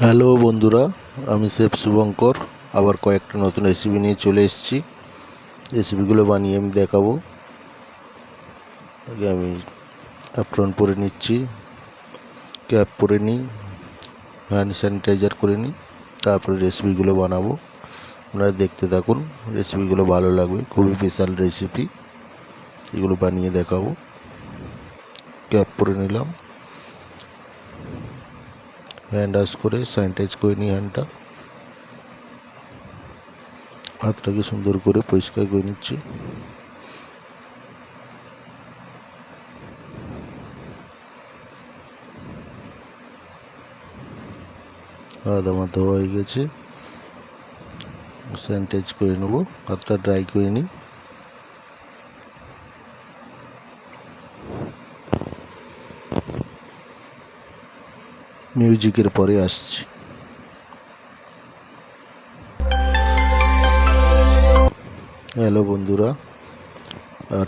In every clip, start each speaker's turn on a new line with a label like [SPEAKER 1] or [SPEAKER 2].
[SPEAKER 1] Hello বন্ধুরা, আমি chef Shubhankar আবার কয়েকটা নতুন রেসিপি নিয়ে চলে এসেছি। রেসিপিগুলো বানিয়ে আমি দেখাবো। আগে আমি অ্যাপ্রন পরে নিচ্ছি, ক্যাপ পরে নিই, হ্যান্ড স্যানিটাইজার করে নিই, তারপরে রেসিপিগুলো বানাবো। আপনারা দেখতে থাকুন, রেসিপিগুলো ভালো লাগবে, খুবই স্পেশাল রেসিপি। এগুলো বানিয়ে দেখাবো। ক্যাপ পরে নিলাম, হ্যান্ড ওয়াশ করে স্যানিটাইজ করে নিই হাতটাকে সুন্দর করে পরিষ্কার করে নিচ্ছি। আদা মাথা হয়ে গেছে, স্যানিটাইজ করে নেবো, হাতটা ড্রাই করে নিই। মিউজিকের পরে আসছি। হ্যালো বন্ধুরা, আর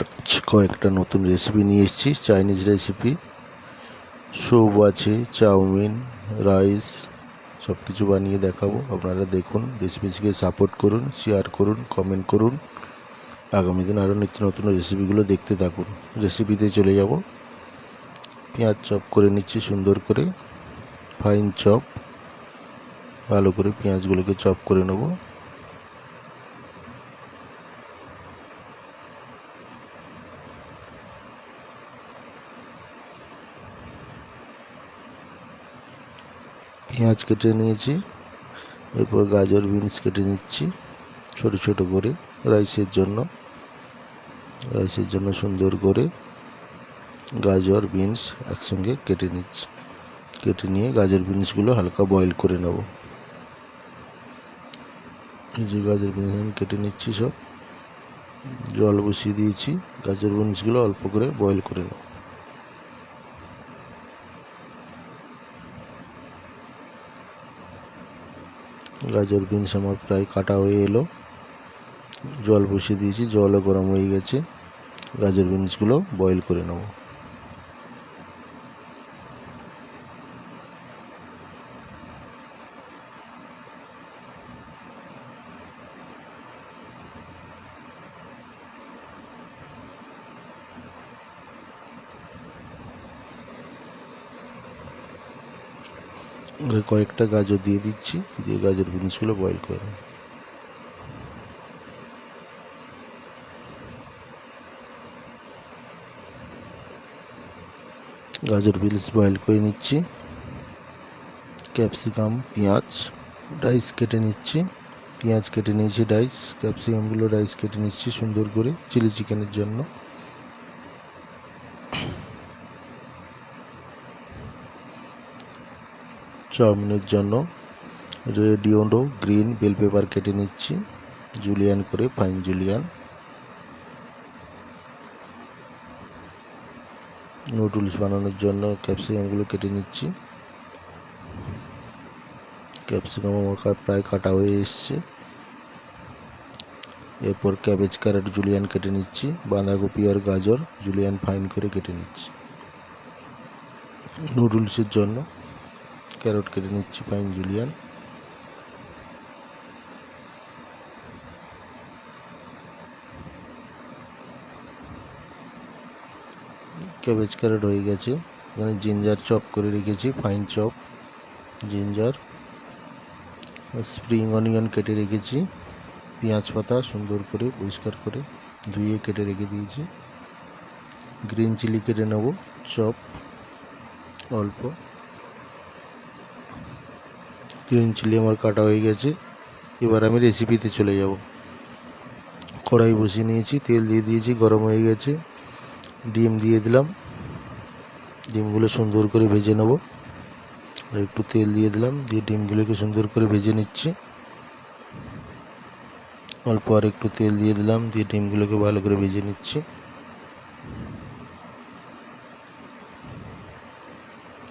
[SPEAKER 1] কয়েকটা নতুন রেসিপি নিয়ে এসেছি। চাইনিজ রেসিপি, স্যুপ আছে, চাউমিন, রাইস, সব কিছু বানিয়ে দেখাবো। আপনারা দেখুন, রেসিপিকে সাপোর্ট করুন, শেয়ার করুন, কমেন্ট করুন। আগামী দিন আরও নিত্য নতুন রেসিপিগুলো দেখতে থাকুন। রেসিপিতে চলে যাব। পেঁয়াজ চপ করে নিচ্ছি সুন্দর করে, ফাইন চপ। ভালো করে পেঁয়াজগুলোকে চপ করে নেব। পেঁয়াজ কেটে নিয়েছি, এরপর গাজর বিনস কেটে নিচ্ছি ছোট ছোট করে রাইসের জন্য সুন্দর করে গাজর বিনস একসঙ্গে কেটে নিচ্ছি। কেটে নিয়ে গাজর বিনসগুলো হালকা বয়েল করে নেব। এই যে গাজর বিনস আমি কেটে নিচ্ছি, সব জল বসিয়ে দিয়েছি, গাজর বিনসগুলো অল্প করে বয়েল করে নেব। গাজর বিনস আমার প্রায় কাটা হয়ে এলো, জল বসিয়ে দিয়েছি, জলও গরম হয়ে গেছে। গাজর বিনসগুলো বয়েল করে নেব। কয়েকটা গাজর দিয়ে দিচ্ছি, দিয়ে গাজর বিনসগুলো বয়েল করে নেব। গাজর বিনস বয়েল করে নিচ্ছি। ক্যাপসিকাম, পেঁয়াজ, ডাইস কেটে নিচ্ছি। পেঁয়াজ কেটে নিয়েছি ডাইস, ক্যাপসিকামগুলো ডাইস কেটে নিচ্ছি সুন্দর করে চিলি চিকেনের জন্য। চাউমিনের জন্য red, yellow, green bell pepper কেটে নিচ্ছি জুলিয়ান করে, ফাইন জুলিয়ান। নুডলস বানানোর জন্য ক্যাপসিকামগুলো কেটে নিচ্ছি। ক্যাপসিকাম আমার প্রায় কাটা হয়ে এসছে। এরপর ক্যাবেজ, ক্যারট, জুলিয়ান কেটে নিচ্ছি। বাঁধাকপি আর গাজর জুলিয়ান ফাইন করে কেটে নিচ্ছি। নুডলসের জন্য ক্যারট কেটে নিচ্ছি ফাইন জুলিয়ান। ক্যাবেজ ক্যারট হয়ে গেছে। এখানে জিঞ্জার চপ করে রেখেছি, fine chop ginger. Spring onion কেটে রেখেছি। পেঁয়াজ পাতা সুন্দর করে পরিষ্কার করে ধুয়ে কেটে রেখে দিয়েছি। গ্রিন চিলি কেটে নেব চপ অল্প। গ্রিন চিলি আমার কাটা হয়ে গেছে। এবার আমি রেসিপিতে চলে যাব। কড়াই বসিয়ে নিয়েছি, তেল দিয়ে দিয়েছি, গরম হয়ে গেছে। ডিম দিয়ে দিলাম, ডিমগুলো সুন্দর করে ভেজে নেব। আর একটু তেল দিয়ে দিলাম, দিয়ে ডিমগুলোকে সুন্দর করে ভেজে নিচ্ছি। অল্প আর একটু তেল দিয়ে দিলাম, দিয়ে ডিমগুলোকে ভালো করে ভেজে নিচ্ছি।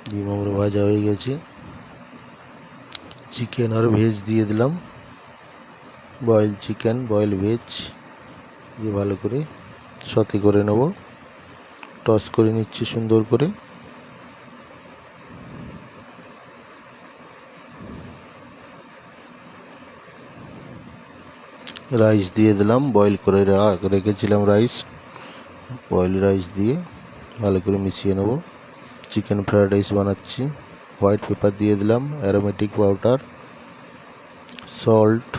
[SPEAKER 1] ডিম আমার ভাজা হয়ে গেছে। চিকেন আর ভেজ দিয়ে দিলাম, বয়েল চিকেন, বয়েল ভেজ দিয়ে ভালো করে সতে করে নেব। টস করে নিচ্ছি সুন্দর করে। রাইস দিয়ে দিলাম, বয়েল করে রেখেছিলাম রাইস, বয়েল রাইস দিয়ে ভালো করে মিশিয়ে নেব। চিকেন ফ্রাইড রাইস বানাচ্ছি। হোয়াইট পেপার দিয়ে দিলাম, aromatic powder, salt,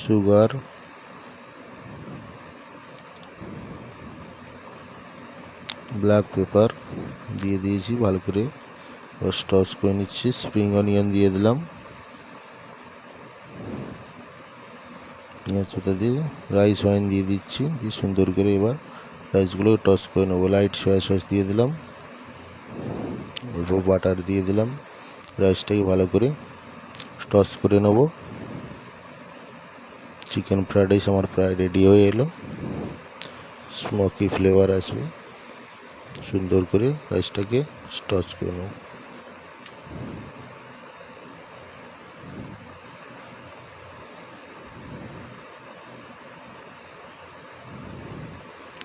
[SPEAKER 1] sugar, black pepper দিয়ে দিয়েছি, ভালো করে টস করে নিচ্ছি। স্প্রিং অনিয়ন দিয়ে দিলাম, পেঁয়াজ পাতা দিয়ে রাইস ওয়াইন দিয়ে দিচ্ছি, দিয়ে সুন্দর করে এবার রাইসগুলো টস করে নেবো। লাইট সয়া সস দিয়ে দিলাম, অল্প বাটার দিয়ে দিলাম, রাইসটাকে ভালো করে টস করে নেব। চিকেন ফ্রাইড রাইস আমার প্রায় রেডি হয়ে এলো, স্মোকি ফ্লেভার আসবে। সুন্দর করে রাইসটাকে টস করে নেব।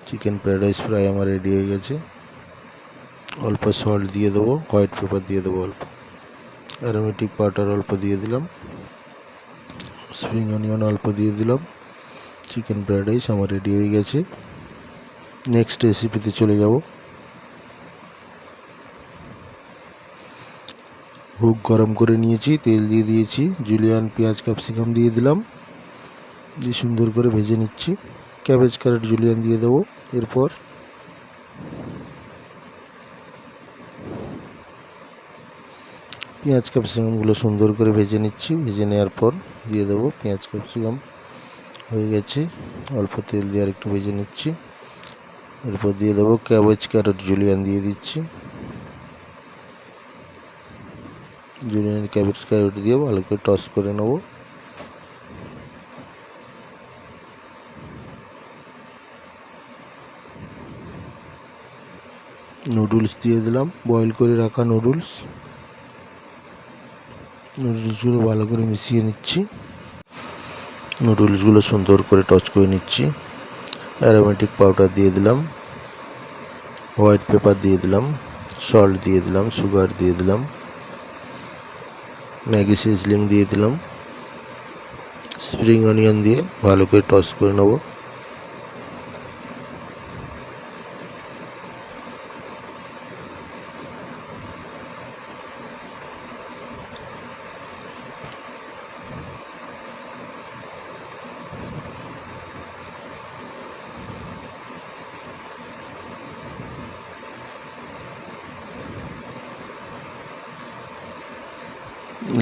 [SPEAKER 1] চিকেন ফ্রাইড রাইস প্রায় আমার রেডি হয়ে গেছে। অল্প সল্ট দিয়ে দেবো, হোয়াইট পেপার দিয়ে দেবো অল্প, অ্যারোমেটিক পাউডার অল্প দিয়ে দিলাম, স্প্রিং অনিয়ন অল্প দিয়ে দিলাম। চিকেন ফ্রাইড রাইস আমার রেডি হয়ে গেছে। নেক্সট রেসিপিতে চলে যাব। হুক গরম করে নিয়েছি, তেল দিয়ে দিয়েছি, জুলিয়ান পেঁয়াজ ক্যাপসিকাম দিয়ে দিলাম, দিয়ে সুন্দর করে ভেজে নিচ্ছি। ক্যাবেজ ক্যারট জুলিয়ান দিয়ে দেবো। এরপর পেঁয়াজ ক্যাপসিকামগুলো সুন্দর করে ভেজে নিচ্ছি। ভেজে নেওয়ার পর দিয়ে দেবো পেঁয়াজ ক্যাপসিকাম, হয়ে গেছে। অল্প তেল দিয়ে আর একটু ভেজে নিচ্ছি। এরপর দিয়ে দেবো ক্যাবেজ ক্যারট জুলিয়ান দিয়ে দিচ্ছি। জুলিয়ান ক্যাবেজ ক্যারট দিয়ে ভালো করে টস করে নেব। নুডলস দিয়ে দিলাম, বয়েল করে রাখা নুডলসগুলো ভালো করে মিশিয়ে নিচ্ছি। নুডলসগুলো সুন্দর করে টস করে নিচ্ছি। অ্যারোমেটিক পাউডার দিয়ে দিলাম, হোয়াইট পেপার দিয়ে দিলাম, সল্ট দিয়ে দিলাম, সুগার দিয়ে দিলাম, ম্যাগি সিজলিং দিয়ে দিলাম, স্প্রিং অনিয়ন দিয়ে ভালো করে টস করে নেব।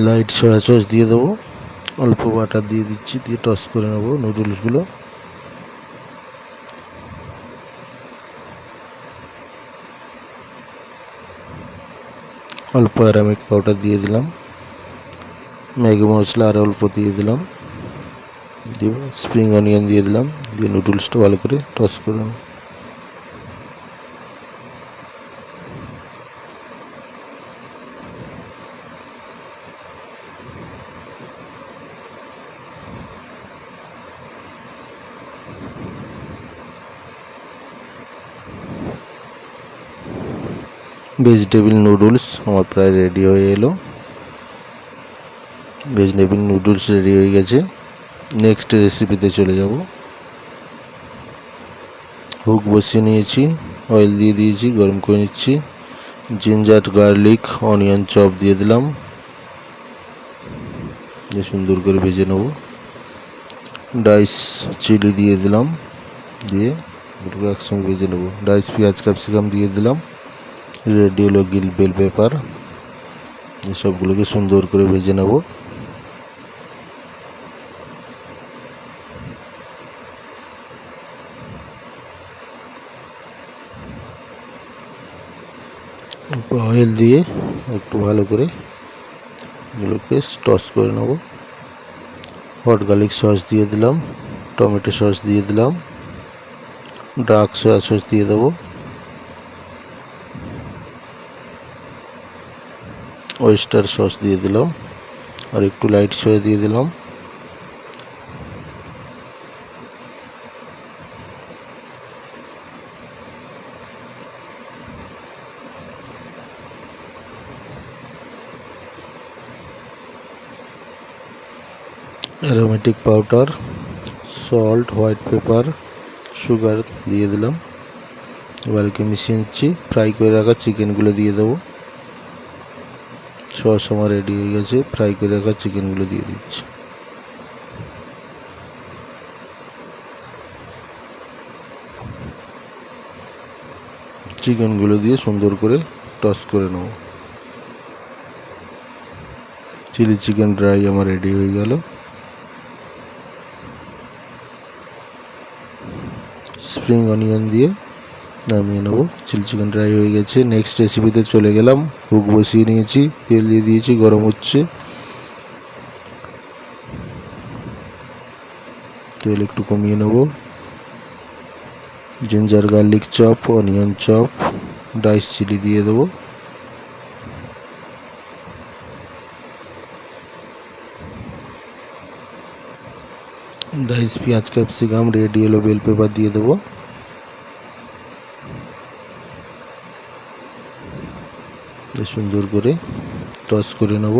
[SPEAKER 1] লাইট সয়া সস দিয়ে দেবো, অল্প বাটার দিয়ে দিচ্ছি, দিয়ে টস করে নেব নুডলসগুলো। অল্প অ্যারামিক পাউডার দিয়ে দিলাম, ম্যাগি মশলা আর অল্প দিয়ে দিলাম, দিয়ে স্প্রিং অনিয়ন দিয়ে দিলাম, দিয়ে নুডলসটা ভালো করে টস করে নেব। ভেজিটেবিল নুডলস আমার প্রায় রেডি হয়ে এলো। ভেজিটেবিল নুডলস রেডি হয়ে গেছে। নেক্সট রেসিপিতে চলে যাব। হুক বসিয়ে নিয়েছি, অয়েল দিয়ে দিয়েছি, গরম করে নিচ্ছি। জিঞ্জার গার্লিক অনিয়ন চপ দিয়ে দিলাম, দিয়ে সুন্দর করে ভেজে নেব। ডাইস চিলি দিয়ে দিলাম, দিয়ে এগুলো একসঙ্গে ভেজে নেব। ডাইস পেঁয়াজ ক্যাপসিকাম দিয়ে দিলাম, রেডি হলো গিল বেল পেপার, এসবগুলোকে সুন্দর করে ভেজে নেব। অয়েল দিয়ে একটু ভালো করে এগুলোকে টস করে নেব। হট গার্লিক সস দিয়ে দিলাম, টমেটো সস দিয়ে দিলাম, ডার্ক সয়া সস দিয়ে দেবো, ওয়েস্টার সস দিয়ে দিলাম, আর একটু লাইট সয়া দিয়ে দিলাম। Aromatic powder, salt, white paper, sugar দিয়ে দিলাম। এবারকে মিশিয়ে নিচ্ছি। ফ্রাই করে রাখা চিকেনগুলো দিয়ে দেবো। সস আমার রেডি হয়ে গেছে। ফ্রাই করে রাখা চিকেনগুলো দিয়ে দিচ্ছি। চিকেনগুলো দিয়ে সুন্দর করে টস করে নেব। চিলি চিকেন ড্রাই আমার রেডি হয়ে গেল। স্প্রিং অনিয়ন দিয়ে নামিয়ে নেব। চিলি চিকেন ড্রাই হয়ে গেছে। নেক্সট রেসিপিতে চলে গেলাম। হুক বসিয়ে নিয়েছি, তেল দিয়ে দিয়েছি, গরম হচ্ছে। তেল একটু কমিয়ে নেব। Ginger garlic chop, onion chop, dice chilli দিয়ে দেবো। ডাইস পেঁয়াজ, capsicum, red yellow bell pepper দিয়ে দেবো। সুন্দর করে টস করে নেব।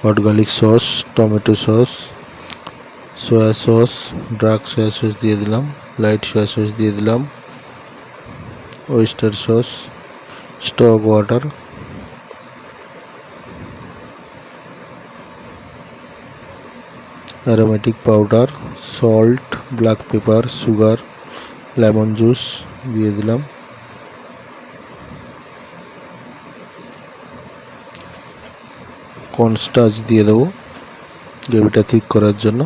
[SPEAKER 1] Hot garlic sauce, tomato sauce, soya sauce, dark soya sauce দিয়ে দিলাম, লাইট সয়া সস দিয়ে দিলাম, oyster sauce, stock water, aromatic powder, salt, black pepper, sugar, lemon juice দিয়ে দিলাম। কর্নস্টার্চ দিয়ে দেবো গ্রেভিটা ঠিক করার জন্য।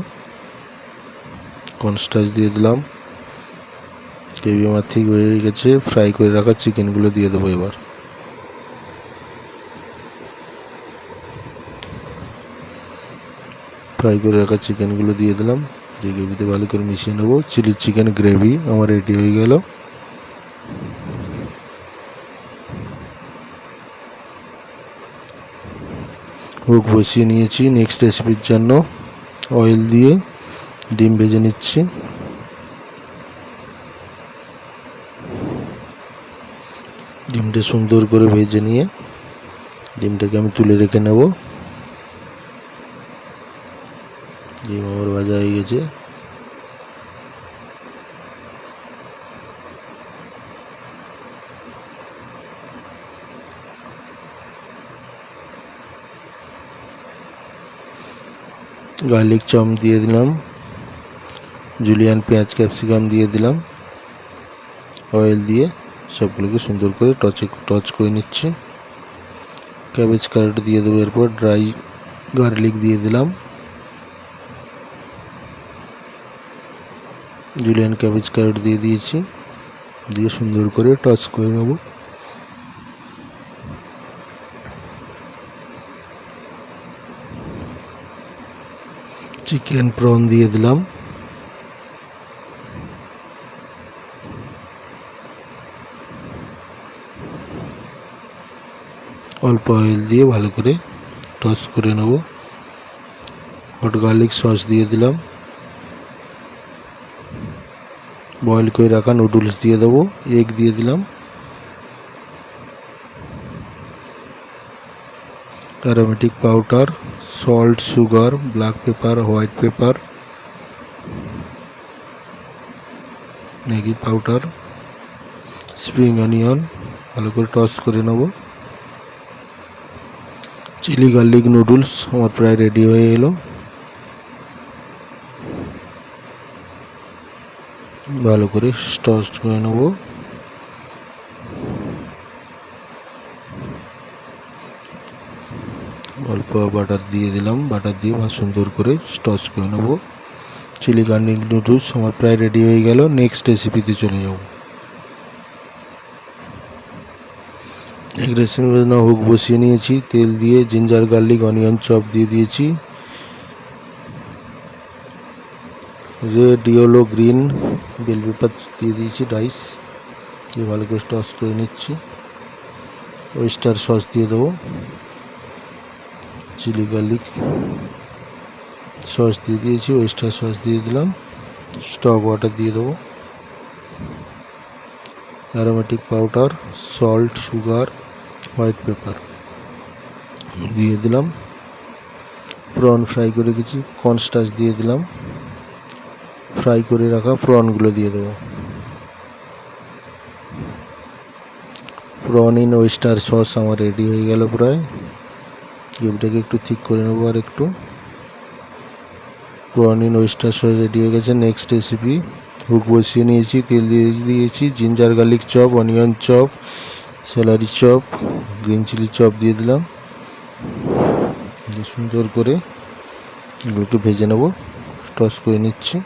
[SPEAKER 1] কর্নস্টার্চ দিয়ে দিলাম। গ্রেভি আমার ঠিক হয়ে গেছে। ফ্রাই করে রাখা চিকেনগুলো দিয়ে দেবো। এবার ফ্রাই করে রাখা চিকেনগুলো দিয়ে দিলাম। যে গ্রেভিতে ভালো করে মিশিয়ে নেবো। চিলি চিকেন গ্রেভি আমার রেডি হয়ে গেল। হুক বসিয়ে নিয়েছি। নেক্সট রেসিপির জন্য অয়েল দিয়ে ডিম ভেজে নিচ্ছি। ডিমটা সুন্দর করে ভেজে নিয়ে ডিমটাকে আমি তুলে রেখে নেব। ডিম আমার ভাজা হয়ে গেছে। গার্লিক চপ দিয়ে দিলাম। জুলিয়ান পেঁয়াজ, ক্যাপসিকাম দিয়ে দিলাম। অয়েল দিয়ে সবগুলোকে সুন্দর করে টচ করে নিচ্ছি। ক্যাবেজ ক্যারেট দিয়ে দেবো। এরপর ড্রাই গার্লিক দিয়ে দিলাম। জুলিয়ান ক্যাবেজ ক্যারেট দিয়ে দিয়েছি। দিয়ে সুন্দর করে টচ করে নেব। চিকেন প্রন দিয়ে দিলাম। অল্প অয়েল দিয়ে ভালো করে টস করে নেব। হট গার্লিক সস দিয়ে দিলাম। বয়েল করে রাখা নুডলস দিয়ে দেবো। এগ দিয়ে দিলাম। Aromatic powder, salt, sugar, black pepper, white paper, Maggi powder, spring onion ভালো করে টস করে নেব। চিলি গার্লিক নুডলস আমার প্রায় রেডি হয়ে এলো। ভালো করে টস করে নেব। অল্প বাটার দিয়ে দিলাম। বাটার দিয়ে সুন্দর করে টস করে নেব। চিলি গার্লিক নুডলস আমার প্রায় রেডি হয়ে গেল। নেক্সট রেসিপিতে চলে যাব। এক রেসিপির জন্য হুক বসিয়ে নিয়েছি। তেল দিয়ে জিঞ্জার গার্লিক অনিয়ন চপ দিয়ে দিয়েছি। Red yellow green bell pepper দিয়ে দিয়েছি। ডাইস দিয়ে ভালো করে টস করে নিচ্ছি। ওয়েস্টার সস দিয়ে দেবো। চিলি গার্লিক সস দিয়ে দিয়েছি। ওয়েস্টার সস দিয়ে দিলাম। স্টক ওয়াটার দিয়ে দেবো। Aromatic powder, salt, sugar, white paper দিয়ে দিলাম। প্রন ফ্রাই করে রেখেছি, কর্নস্টার্চ দিয়ে দিলাম। ফ্রাই করে রাখা প্রনগুলো দিয়ে দেবো। প্রন ইন ওয়েস্টার সস আমার রেডি হয়ে গেল প্রায়। গ্রেভিটাকে একটু ঠিক করে নেবো আর একটু। Prawn in oyster sauce ready হয়ে গেছে। নেক্সট রেসিপি, হুক বসিয়ে নিয়েছি, তেল দিয়েছি, ginger garlic chop, onion chop, celery chop, green chilli chop দিয়ে দিলাম। সুন্দর করে এগুলোকে ভেজে নেব, টস করে নিচ্ছি।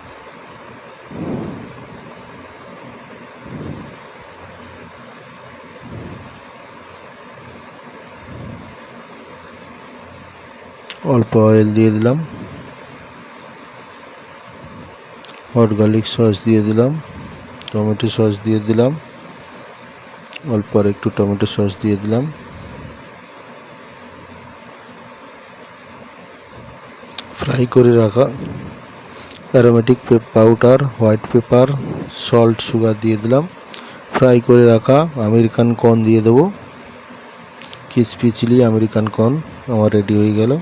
[SPEAKER 1] অল্প অয়েল দিয়ে দিলাম, হট গার্লিক সস দিয়ে দিলাম, টমেটো সস দিয়ে দিলাম, অল্প আর একটু টমেটো সস দিয়ে দিলাম। ফ্রাই করে রাখা aromatic powder, white pepper, salt, sugar দিয়ে দিলাম। ফ্রাই করে রাখা আমেরিকান কর্ন দিয়ে দেবো। ক্রিসপি চিলি আমেরিকান কর্ন আমার রেডি হয়ে গেল।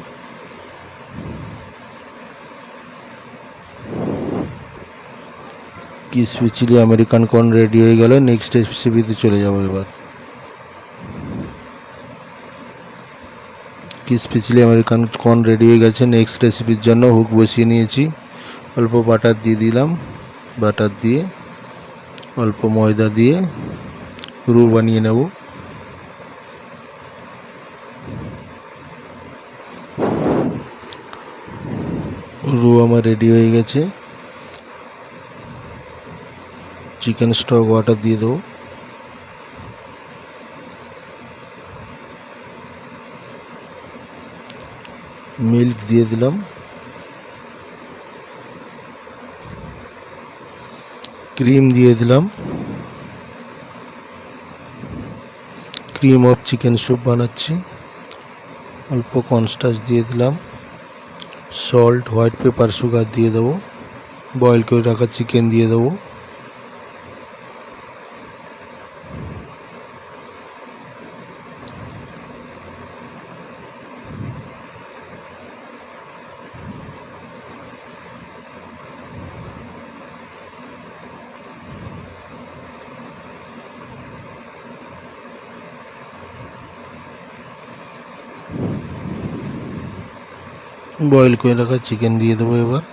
[SPEAKER 1] Crispy chilli American corn ready হয়ে গেল। নেক্সট রেসিপিতে চলে যাব এবার। Crispy chilli American corn ready হয়ে গেছে। নেক্সট রেসিপির জন্য হুক বসিয়ে নিয়েছি, অল্প বাটার দিয়ে দিলাম। বাটার দিয়ে অল্প ময়দা দিয়ে রু বানিয়ে নেব। রু আমার রেডি হয়ে গেছে। চিকেন স্টক ওয়াটার দিয়ে দেবো। মিল্ক দিয়ে দিলাম। ক্রিম দিয়ে দিলাম। ক্রিম অফ চিকেন স্যুপ বানাচ্ছি। অল্প কর্নস্টার্চ দিয়ে দিলাম। সল্ট, হোয়াইট পেপার, সুগার দিয়ে দেবো। বয়েল করে রাখা চিকেন দিয়ে দেবো। বয়েল করে রাখা চিকেন দিয়ে দেবো এবার।